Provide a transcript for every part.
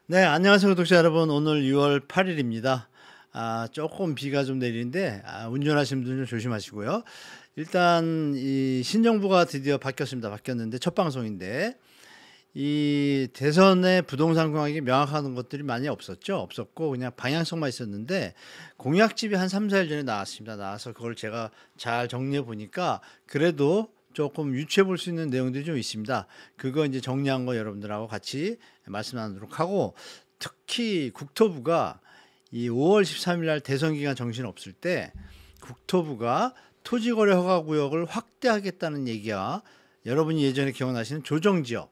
네, 안녕하세요, 구독자 여러분. 오늘 6월 8일입니다. 조금 비가 좀 내리는데, 운전하시는 분들 좀 조심하시고요. 일단, 이 신정부가 드디어 바뀌었습니다. 바뀌었는데, 첫 방송인데, 이 대선의 부동산 공약이 명확한 것들이 많이 없었죠. 없었고, 그냥 방향성만 있었는데, 공약집이 한 3, 4일 전에 나왔습니다. 나와서 그걸 제가 잘 정리해 보니까, 그래도 조금 유추해 볼 수 있는 내용들이 좀 있습니다. 그거 이제 정리한 거 여러분들하고 같이 말씀 나누도록 하고, 특히 국토부가 이 5월 13일 날 대선 기간 정신 없을 때 국토부가 토지거래 허가구역을 확대하겠다는 얘기가, 여러분이 예전에 기억나시는 조정지역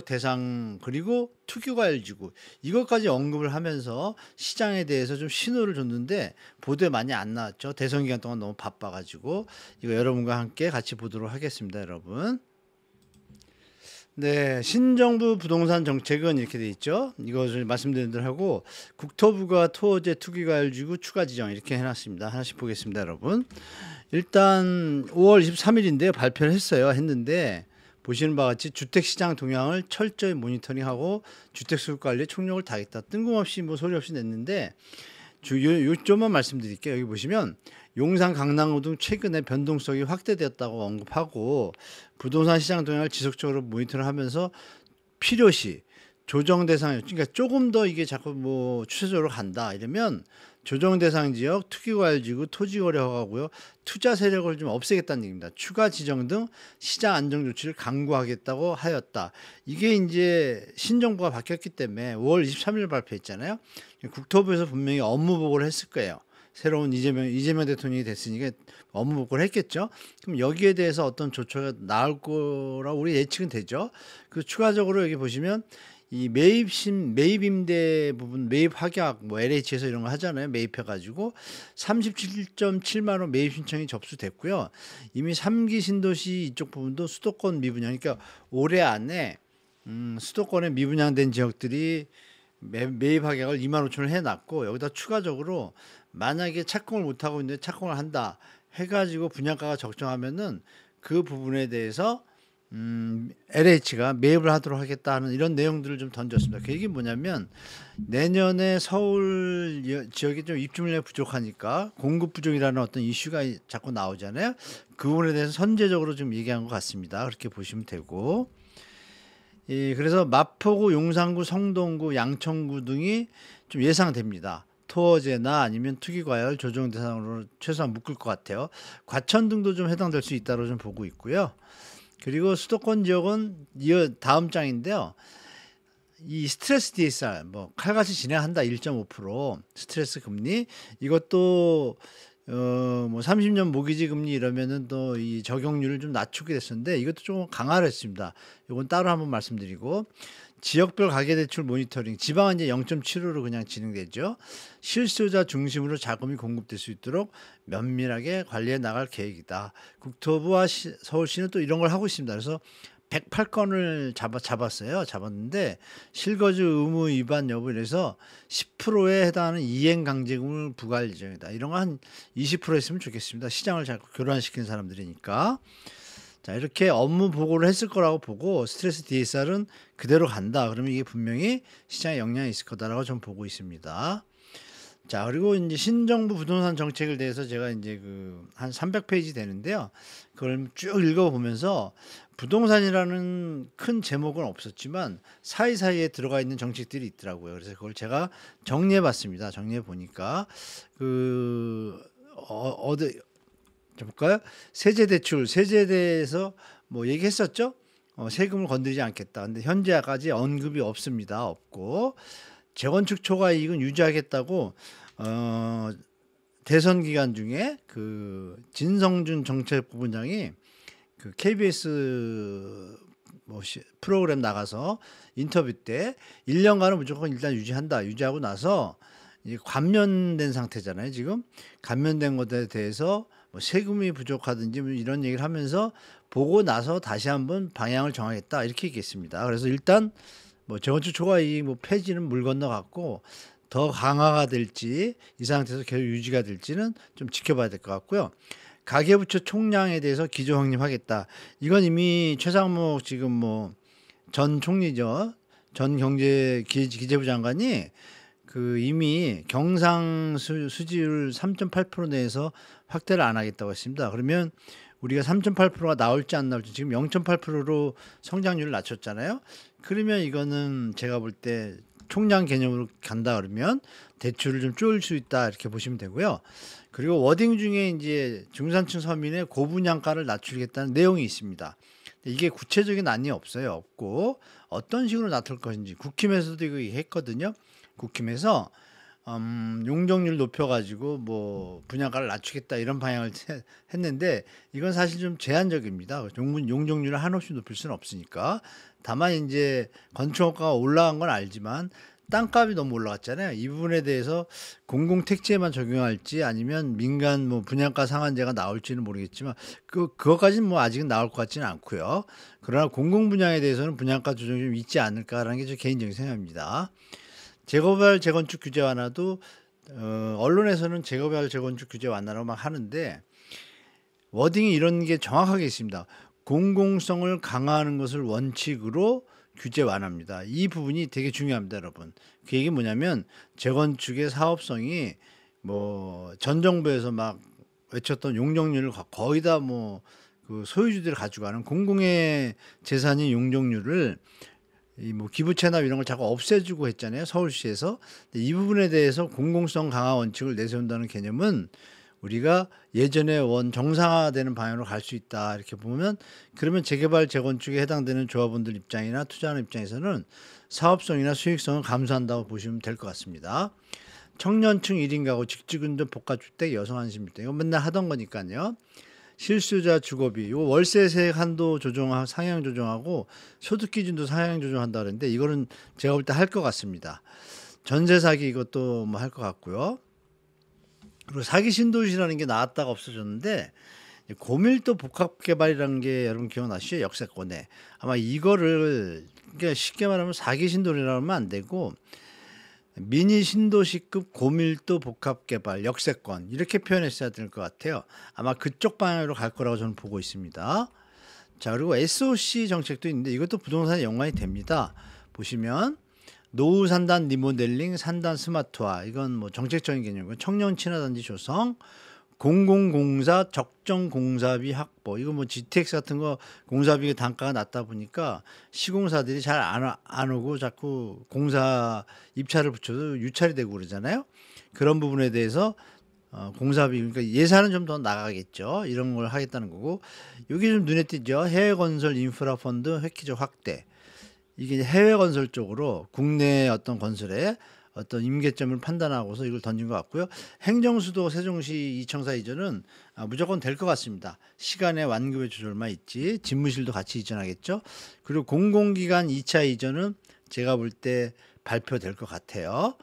대상, 그리고 투기과열지구, 이것까지 언급을 하면서 시장에 대해서 좀 신호를 줬는데 보도에 많이 안 나왔죠. 대선 기간 동안 너무 바빠가지고. 이거 여러분과 함께 같이 보도록 하겠습니다, 여러분. 네, 신정부 부동산 정책은 이렇게 돼 있죠. 이것을 말씀드린 대로 하고, 국토부가 토지 투기과열지구 추가 지정 이렇게 해놨습니다. 하나씩 보겠습니다, 여러분. 일단 5월 23일인데 발표를 했는데, 보시는 바와 같이 주택시장 동향을 철저히 모니터링하고 주택수급 관리에 총력을 다하겠다. 뜬금없이 뭐 소리 없이 냈는데, 요점만 말씀드릴게요. 여기 보시면 용산, 강남구 등 최근에 변동성이 확대되었다고 언급하고, 부동산 시장 동향을 지속적으로 모니터를 하면서 필요시 조정 대상, 그러니까 조금 더 이게 자꾸 뭐 추세적으로 간다 이러면 조정 대상 지역, 투기과열지구, 토지거래 허가고요, 투자 세력을 좀 없애겠다는 얘기입니다. 추가 지정 등 시장 안정 조치를 강구하겠다고 하였다. 이게 이제 신정부가 바뀌었기 때문에 5월 23일 발표했잖아요. 국토부에서 분명히 업무 보고를 했을 거예요. 새로운 이재명 대통령이 됐으니까 업무 보고를 했겠죠. 그럼 여기에 대해서 어떤 조처가 나올 거라고 우리 예측은 되죠. 그 추가적으로 여기 보시면 이 매입 임대 부분, 매입 확약, 뭐 LH에서 이런 거 하잖아요. 매입해가지고 37.7만 원 매입 신청이 접수됐고요. 이미 3기 신도시 이쪽 부분도 수도권 미분양, 그러니까 올해 안에 수도권에 미분양된 지역들이 매입 확약을 2만 5천을 해놨고, 여기다 추가적으로 만약에 착공을 못하고 있는데 착공을 한다 해가지고 분양가가 적정하면은 그 부분에 대해서 LH가 매입을 하도록 하겠다 하는 이런 내용들을 좀 던졌습니다. 그 얘기는 뭐냐면, 내년에 서울 지역이 좀 입주물량이 부족하니까 공급 부족이라는 어떤 이슈가 자꾸 나오잖아요. 그 부분에 대해서 선제적으로 좀 얘기한 것 같습니다. 그렇게 보시면 되고, 그래서 마포구, 용산구, 성동구, 양천구 등이 좀 예상됩니다. 토어제나 아니면 투기과열 조정 대상으로 최소한 묶을 것 같아요. 과천 등도 좀 해당될 수 있다고 좀 보고 있고요. 그리고 수도권 지역은 다음 장인데요. 이 스트레스 DSR, 뭐 칼같이 진행한다 1.5% 스트레스 금리, 이것도 뭐 30년 모기지 금리 이러면은 또 이 적용률을 좀 낮추게 됐었는데, 이것도 좀 강화를 했습니다. 이건 따로 한번 말씀드리고, 지역별 가계대출 모니터링, 지방은 이제 0.75로 그냥 진행되죠. 실수요자 중심으로 자금이 공급될 수 있도록 면밀하게 관리해 나갈 계획이다. 국토부와 서울시는 또 이런 걸 하고 있습니다. 그래서 108건을 잡았는데 실거주 의무 위반 여부 이래서 10%에 해당하는 이행 강제금을 부과할 예정이다. 이런 거 한 20% 했으면 좋겠습니다. 시장을 자꾸 교란시키는 사람들이니까. 자, 이렇게 업무 보고를 했을 거라고 보고, 스트레스 DSR은 그대로 간다. 그러면 이게 분명히 시장에 영향이 있을 거다라고 좀 보고 있습니다. 자, 그리고 이제 신정부 부동산 정책을 대해서 제가 이제 그 한 300페이지 되는데요. 그걸 쭉 읽어보면서 부동산이라는 큰 제목은 없었지만 사이사이에 들어가 있는 정책들이 있더라고요. 그래서 그걸 제가 정리해 봤습니다. 정리해 보니까 어디 볼까요? 세제에 대해서 뭐 얘기했었죠. 세금을 건드리지 않겠다. 근데 현재까지 언급이 없습니다. 없고, 재건축 초과 이익은 유지하겠다고 대선 기간 중에 그 진성준 정책부부장이 그 KBS 뭐 프로그램 나가서 인터뷰 때 1년간은 무조건 일단 유지하고 나서 이제 감면된 상태잖아요. 지금 감면된 것에 대해서 뭐 세금이 부족하든지 뭐 이런 얘기를 하면서 보고 나서 다시 한번 방향을 정하겠다 이렇게 얘기했습니다. 그래서 일단 뭐 재건축 초과 이익 뭐 폐지는 물 건너갔고, 더 강화가 될지 이 상태에서 계속 유지가 될지는 좀 지켜봐야 될 것 같고요. 가계부채 총량에 대해서 기조 확립하겠다. 이건 이미 최상목 지금 뭐 전 총리죠. 전 기재부 장관이 그 이미 경상 수지율 3.8% 내에서 확대를 안 하겠다고 했습니다. 그러면 우리가 3.8%가 나올지 안 나올지 지금 0.8%로 성장률을 낮췄잖아요. 그러면 이거는 제가 볼 때 총량 개념으로 간다 그러면 대출을 좀 줄일 수 있다 이렇게 보시면 되고요. 그리고 워딩 중에 이제 중산층 서민의 고분양가를 낮추겠다는 내용이 있습니다. 이게 구체적인 안이 없어요. 없고 어떤 식으로 나쁠 것인지 국힘에서도 이거 했거든요. 국힘에서 용적률 높여가지고 뭐 분양가를 낮추겠다 이런 방향을 했는데 이건 사실 좀 제한적입니다. 용적률을 한없이 높일 수는 없으니까. 다만 이제 건축원가가 올라간 건 알지만 땅값이 너무 올라갔잖아요. 이 부분에 대해서 공공택지에만 적용할지 아니면 민간 뭐 분양가 상한제가 나올지는 모르겠지만 그것까지는 뭐 아직은 나올 것 같지는 않고요. 그러나 공공분양에 대해서는 분양가 조정이 좀 있지 않을까라는 게 제 개인적인 생각입니다. 재개발 재건축 규제 완화도 언론에서는 재개발 재건축 규제 완화라고 막 하는데 워딩이 이런 게 정확하게 있습니다. 공공성을 강화하는 것을 원칙으로 규제 완화입니다. 이 부분이 되게 중요합니다, 여러분. 그 얘기 뭐냐면 재건축의 사업성이 뭐 전 정부에서 막 외쳤던 용적률을 거의 다 뭐 그 소유주들이 가져가는 공공의 재산인 용적률을 이 뭐 기부 채납 이런 걸 자꾸 없애주고 했잖아요, 서울시에서. 이 부분에 대해서 공공성 강화 원칙을 내세운다는 개념은 우리가 예전에 정상화되는 방향으로 갈 수 있다 이렇게 보면, 그러면 재개발 재건축에 해당되는 조합원들 입장이나 투자하는 입장에서는 사업성이나 수익성을 감소한다고 보시면 될 것 같습니다. 청년층 1인 가구 직주근도 복합주택 여성 안심주택 이거 맨날 하던 거니까요. 실수요자 주거비 이거 월세세 한도 상향 조정하고 소득 기준도 상향 조정한다 그랬는데 이거는 제가 볼 때 할 것 같습니다. 전세 사기 이것도 뭐 할 것 같고요. 그리고 사기 신도시라는 게 나왔다가 없어졌는데 고밀도 복합개발이라는 게 여러분 기억나시죠? 역세권에 아마 이거를 그러니까 쉽게 말하면 사기 신도시라고 하면 안 되고 미니 신도시급 고밀도 복합개발 역세권 이렇게 표현했어야 될 것 같아요. 아마 그쪽 방향으로 갈 거라고 저는 보고 있습니다. 자, 그리고 SOC 정책도 있는데 이것도 부동산에 연관이 됩니다. 보시면 노후 산단 리모델링, 산단 스마트화 이건 뭐 정책적인 개념이고 청년 친화단지 조성, 공공공사 적정 공사비 확보 이거 뭐 GTX 같은 거 공사비 단가가 낮다 보니까 시공사들이 잘 안 오고 자꾸 공사 입찰을 붙여도 유찰이 되고 그러잖아요. 그런 부분에 대해서 공사비 그러니까 예산은 좀 더 나가겠죠. 이런 걸 하겠다는 거고 여기 좀 눈에 띄죠. 해외 건설 인프라 펀드 획기적 확대. 이게 해외 건설 쪽으로 국내 어떤 건설에 어떤 임계점을 판단하고서 이걸 던진 것 같고요. 행정수도 세종시 이청사 이전은 무조건 될 것 같습니다. 시간의 완급의 조절만 있지 집무실도 같이 이전하겠죠. 그리고 공공기관 2차 이전은 제가 볼 때 발표될 것 같아요.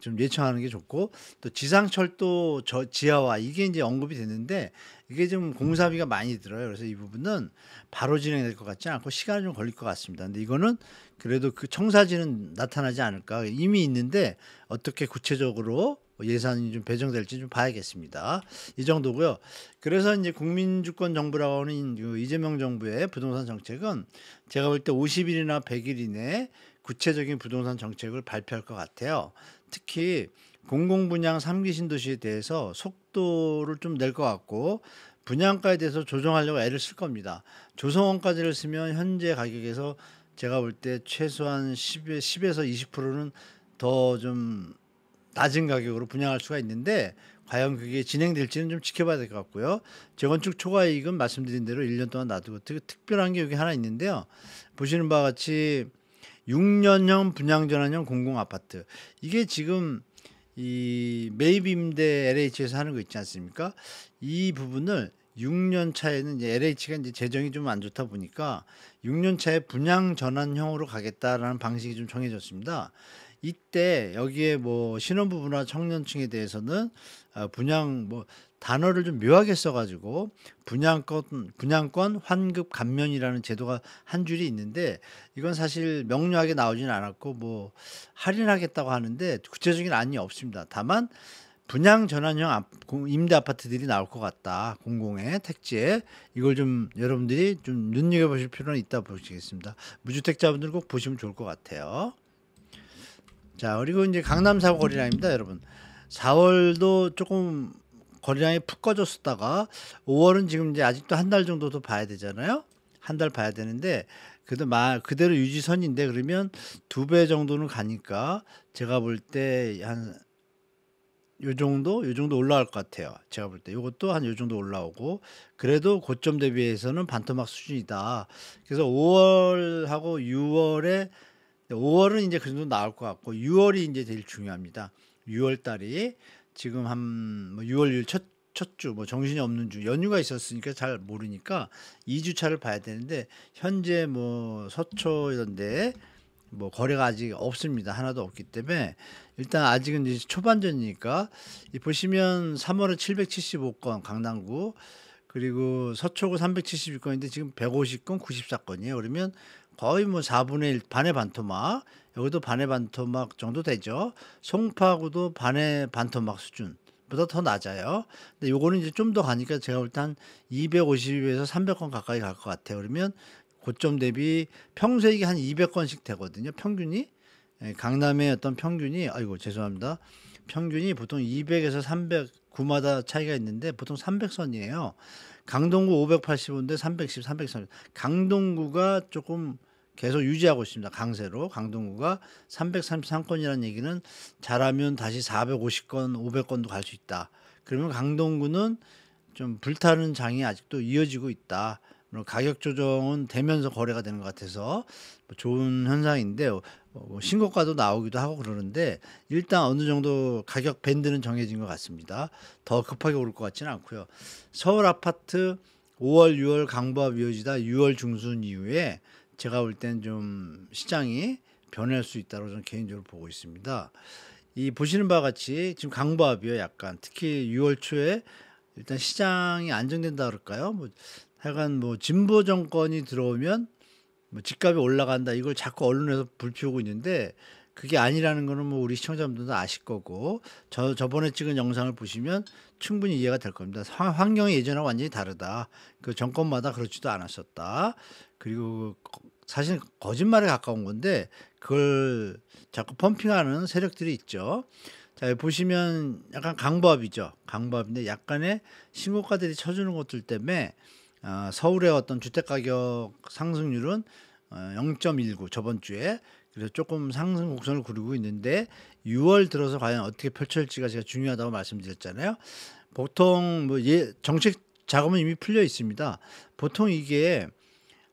좀 예청하는 게 좋고 또 지상철도 지하화 이게 이제 언급이 됐는데 이게 좀 공사비가 많이 들어요. 그래서 이 부분은 바로 진행될 것 같지 않고 시간이 좀 걸릴 것 같습니다. 근데 이거는 그래도 그 청사진은 나타나지 않을까 이미 있는데 어떻게 구체적으로 예산이 좀 배정될지 좀 봐야겠습니다. 이 정도고요. 그래서 이제 국민주권 정부라고 하는 이재명 정부의 부동산 정책은 제가 볼 때 50일이나 100일 이내에 구체적인 부동산 정책을 발표할 것 같아요. 특히 공공분양 3기 신도시에 대해서 속도를 좀 낼 것 같고 분양가에 대해서 조정하려고 애를 쓸 겁니다. 조성원까지를 쓰면 현재 가격에서 제가 볼 때 최소한 10에서 20%는 더 좀 낮은 가격으로 분양할 수가 있는데 과연 그게 진행될지는 좀 지켜봐야 될 것 같고요. 재건축 초과이익은 말씀드린 대로 1년 동안 놔두고 특별한 게 여기 하나 있는데요. 보시는 바와 같이 6년형 분양전환형 공공아파트 이게 지금 이 매입 임대 LH에서 하는 거 있지 않습니까? 이 부분을 6년 차에는 이제 LH가 이제 재정이 좀 안 좋다 보니까 6년 차에 분양 전환형으로 가겠다라는 방식이 좀 정해졌습니다. 이때 여기에 뭐 신혼부부나 청년층에 대해서는 분양 뭐 단어를 좀 묘하게 써가지고 분양권 환급 감면이라는 제도가 한 줄이 있는데 이건 사실 명료하게 나오지는 않았고 뭐 할인하겠다고 하는데 구체적인 안이 없습니다. 다만 분양 전환형 임대 아파트들이 나올 것 같다. 공공의 택지에 이걸 좀 여러분들이 좀 눈여겨보실 필요는 있다 보시겠습니다. 무주택자분들 꼭 보시면 좋을 것 같아요. 자, 그리고 이제 강남 사고 거래량입니다, 여러분. 4월도 조금 거래량이 푹 꺼졌었다가 5월은 지금 이제 아직도 한 달 정도 더 봐야 되잖아요. 한 달 봐야 되는데 그래도 그대로 유지선인데 그러면 2배 정도는 가니까 제가 볼 때 한 요 정도 올라갈 것 같아요. 제가 볼 때 요것도 한 요 정도 올라오고 그래도 고점 대비해서는 반토막 수준이다. 그래서 5월하고 6월에 5월은 이제 그 정도 나올 것 같고 6월이 이제 제일 중요합니다. 6월 달이 지금 한 6월 첫 주 뭐 정신이 없는 주 연휴가 있었으니까 잘 모르니까 2주 차를 봐야 되는데 현재 뭐 서초 이런데 뭐 거래가 아직 없습니다. 하나도 없기 때문에 일단 아직은 이제 초반전이니까 보시면 3월에 775건 강남구 그리고 서초구 372건인데 지금 150건 94건이에요. 그러면 거의 뭐 4분의 1 반의 반토막 여기도 반의 반토막 정도 되죠. 송파구도 반의 반토막 수준보다 더 낮아요. 근데 요거는 이제 좀 더 가니까 제가 볼 때 한 250에서 300건 가까이 갈 것 같아요. 그러면 고점 대비 평소에 이게 한 200건씩 되거든요. 평균이 강남의 어떤 평균이 아이고 죄송합니다. 평균이 보통 200에서 300 구마다 차이가 있는데 보통 300선이에요. 강동구 585인데 310, 330. 강동구가 조금 계속 유지하고 있습니다. 강세로 강동구가 333건이라는 얘기는 잘하면 다시 450건, 500건도 갈 수 있다. 그러면 강동구는 좀 불타는 장이 아직도 이어지고 있다. 가격 조정은 되면서 거래가 되는 것 같아서 좋은 현상인데 신고가도 나오기도 하고 그러는데 일단 어느 정도 가격 밴드는 정해진 것 같습니다. 더 급하게 오를 것 같지는 않고요. 서울 아파트 5월, 6월 강보합 이어지다 6월 중순 이후에 제가 볼 땐 좀 시장이 변할 수 있다고 저는 개인적으로 보고 있습니다. 이 보시는 바와 같이 지금 강보합이요. 약간 특히 6월 초에 일단 시장이 안정된다 그럴까요? 뭐 하여간 뭐 진보 정권이 들어오면 뭐 집값이 올라간다 이걸 자꾸 언론에서 불피우고 있는데 그게 아니라는 거는 뭐 우리 시청자분들도 아실 거고 저번에 찍은 영상을 보시면 충분히 이해가 될 겁니다. 환경이 예전하고 완전히 다르다. 그 정권마다 그렇지도 않았었다. 그리고 사실 거짓말에 가까운 건데 그걸 자꾸 펌핑하는 세력들이 있죠. 자, 보시면 약간 강보합이죠. 강보합인데 약간의 신고가들이 쳐주는 것들 때문에 서울의 어떤 주택가격 상승률은 0.19 저번 주에 그래서 조금 상승 곡선을 그리고 있는데 6월 들어서 과연 어떻게 펼쳐질지가 제가 중요하다고 말씀드렸잖아요. 보통 뭐 정책 자금은 이미 풀려 있습니다. 보통 이게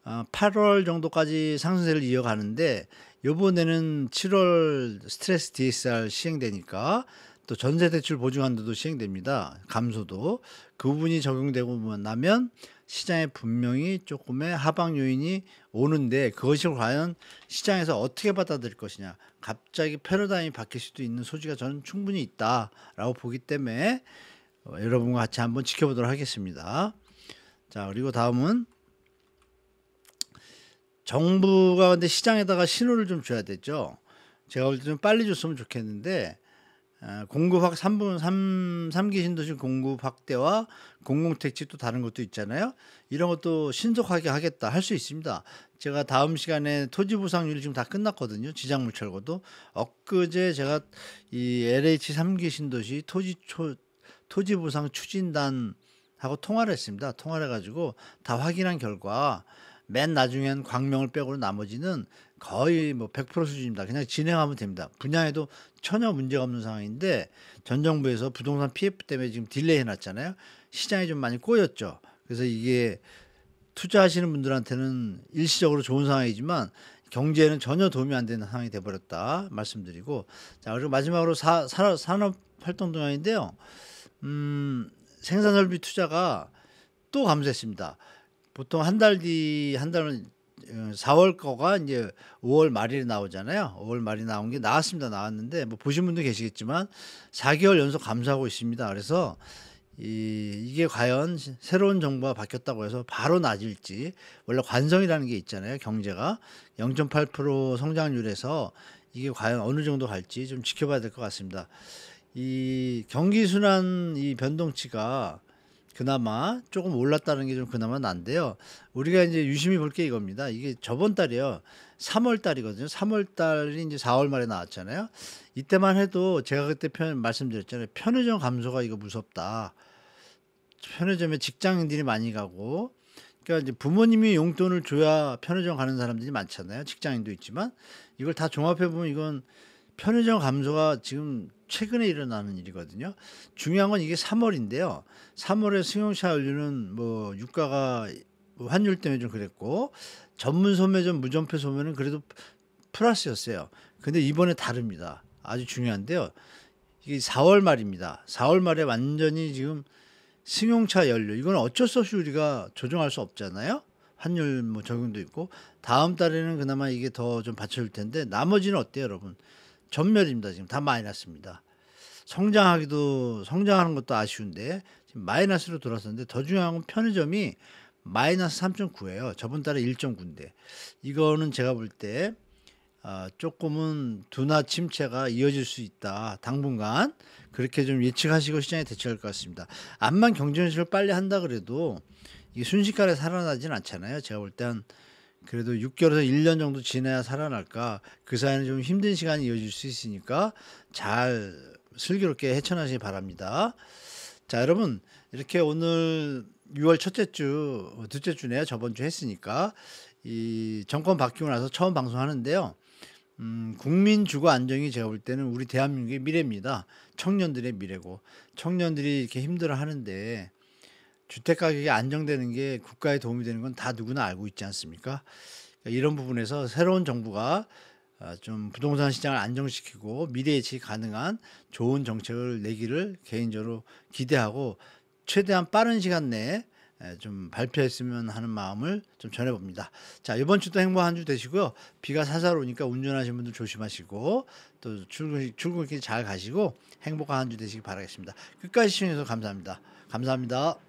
8월 정도까지 상승세를 이어가는데 이번에는 7월 스트레스 DSR 시행되니까 또 전세대출 보증한도도 시행됩니다. 감소도 그 부분이 적용되고 나면 시장에 분명히 조금의 하방 요인이 오는데 그것이 과연 시장에서 어떻게 받아들일 것이냐 갑자기 패러다임이 바뀔 수도 있는 소지가 저는 충분히 있다라고 보기 때문에 여러분과 같이 한번 지켜보도록 하겠습니다. 자, 그리고 다음은 정부가 근데 시장에다가 신호를 좀 줘야 되죠. 제가 볼 때 좀 빨리 줬으면 좋겠는데 공급 3기 신도시 공급 확대와 공공택지 또 다른 것도 있잖아요. 이런 것도 신속하게 하겠다 할 수 있습니다. 제가 다음 시간에 토지 보상률이 지금 다 끝났거든요. 지작물 철거도 엊그제 제가 이 LH 3기 신도시 토지 보상 추진단하고 통화를 했습니다. 통화를 해가지고 다 확인한 결과 맨 나중엔 광명을 빼고는 나머지는 거의 뭐 100% 수준입니다. 그냥 진행하면 됩니다. 분양에도 전혀 문제가 없는 상황인데 전 정부에서 부동산 PF 때문에 지금 딜레이 해놨잖아요. 시장이 좀 많이 꼬였죠. 그래서 이게 투자하시는 분들한테는 일시적으로 좋은 상황이지만 경제에는 전혀 도움이 안 되는 상황이 돼버렸다 말씀드리고 자 그리고 마지막으로 산업활동 동향인데요. 생산설비 투자가 또 감소했습니다. 보통 한 달 4월 거가 이제 5월 말일에 나오잖아요. 5월 말이 나온 게 나왔는데 뭐 보신 분도 계시겠지만 4개월 연속 감소하고 있습니다. 그래서 이게 과연 새로운 정부가 바뀌었다고 해서 바로 낮을지 원래 관성이라는 게 있잖아요. 경제가 0.8% 성장률에서 이게 과연 어느 정도 갈지 좀 지켜봐야 될 것 같습니다. 이 경기 순환 이 변동치가 그나마 조금 올랐다는 게 좀 그나마 난데요. 우리가 이제 유심히 볼 게 이겁니다. 이게 저번 달이요. 3월 달이거든요. 3월 달이 이제 4월 말에 나왔잖아요. 이때만 해도 제가 그때 말씀드렸잖아요. 편의점 감소가 이거 무섭다. 편의점에 직장인들이 많이 가고, 그러니까 이제 부모님이 용돈을 줘야 편의점 가는 사람들이 많잖아요. 직장인도 있지만 이걸 다 종합해 보면 이건 편의점 감소가 지금 최근에 일어나는 일이거든요. 중요한 건 이게 3월인데요. 3월에 승용차 연료는 뭐 유가가 뭐 환율 때문에 좀 그랬고, 전문 소매점 무전표 소매는 그래도 플러스였어요. 근데 이번에 다릅니다. 아주 중요한데요. 이게 4월 말입니다. 4월 말에 완전히 지금 승용차 연료, 이건 어쩔 수 없이 우리가 조정할 수 없잖아요. 환율 뭐 적용도 있고, 다음 달에는 그나마 이게 더 좀 받쳐줄 텐데, 나머지는 어때요, 여러분? 전멸입니다. 지금 다 마이너스입니다. 성장하는 것도 아쉬운데 지금 마이너스로 돌아섰는데, 더 중요한 건 편의점이 마이너스 3.9예요. 저번 달에 1.9인데 이거는 제가 볼 때 조금은 둔화 침체가 이어질 수 있다. 당분간 그렇게 좀 예측하시고 시장에 대처할 것 같습니다. 암만 경쟁력을 빨리 한다 그래도 이게 순식간에 살아나지는 않잖아요. 제가 볼 땐 그래도 6개월에서 1년 정도 지나야 살아날까. 그 사이에는 좀 힘든 시간이 이어질 수 있으니까 잘 슬기롭게 헤쳐나시기 바랍니다. 자, 여러분, 이렇게 오늘 6월 첫째 주, 둘째 주네요. 저번 주 했으니까 이 정권 바뀌고 나서 처음 방송하는데요. 국민 주거 안정이 제가 볼 때는 우리 대한민국의 미래입니다. 청년들의 미래고, 청년들이 이렇게 힘들어 하는데 주택 가격이 안정되는 게 국가에 도움이 되는 건 다 누구나 알고 있지 않습니까? 이런 부분에서 새로운 정부가 좀 부동산 시장을 안정시키고 미래 예측이 가능한 좋은 정책을 내기를 개인적으로 기대하고, 최대한 빠른 시간 내에 좀 발표했으면 하는 마음을 좀 전해봅니다. 자, 이번 주도 행복한 주 되시고요. 비가 살살 오니까 운전하시는 분들 조심하시고, 또 출근길 잘 가시고 행복한 한 주 되시기 바라겠습니다. 끝까지 시청해주셔서 감사합니다. 감사합니다.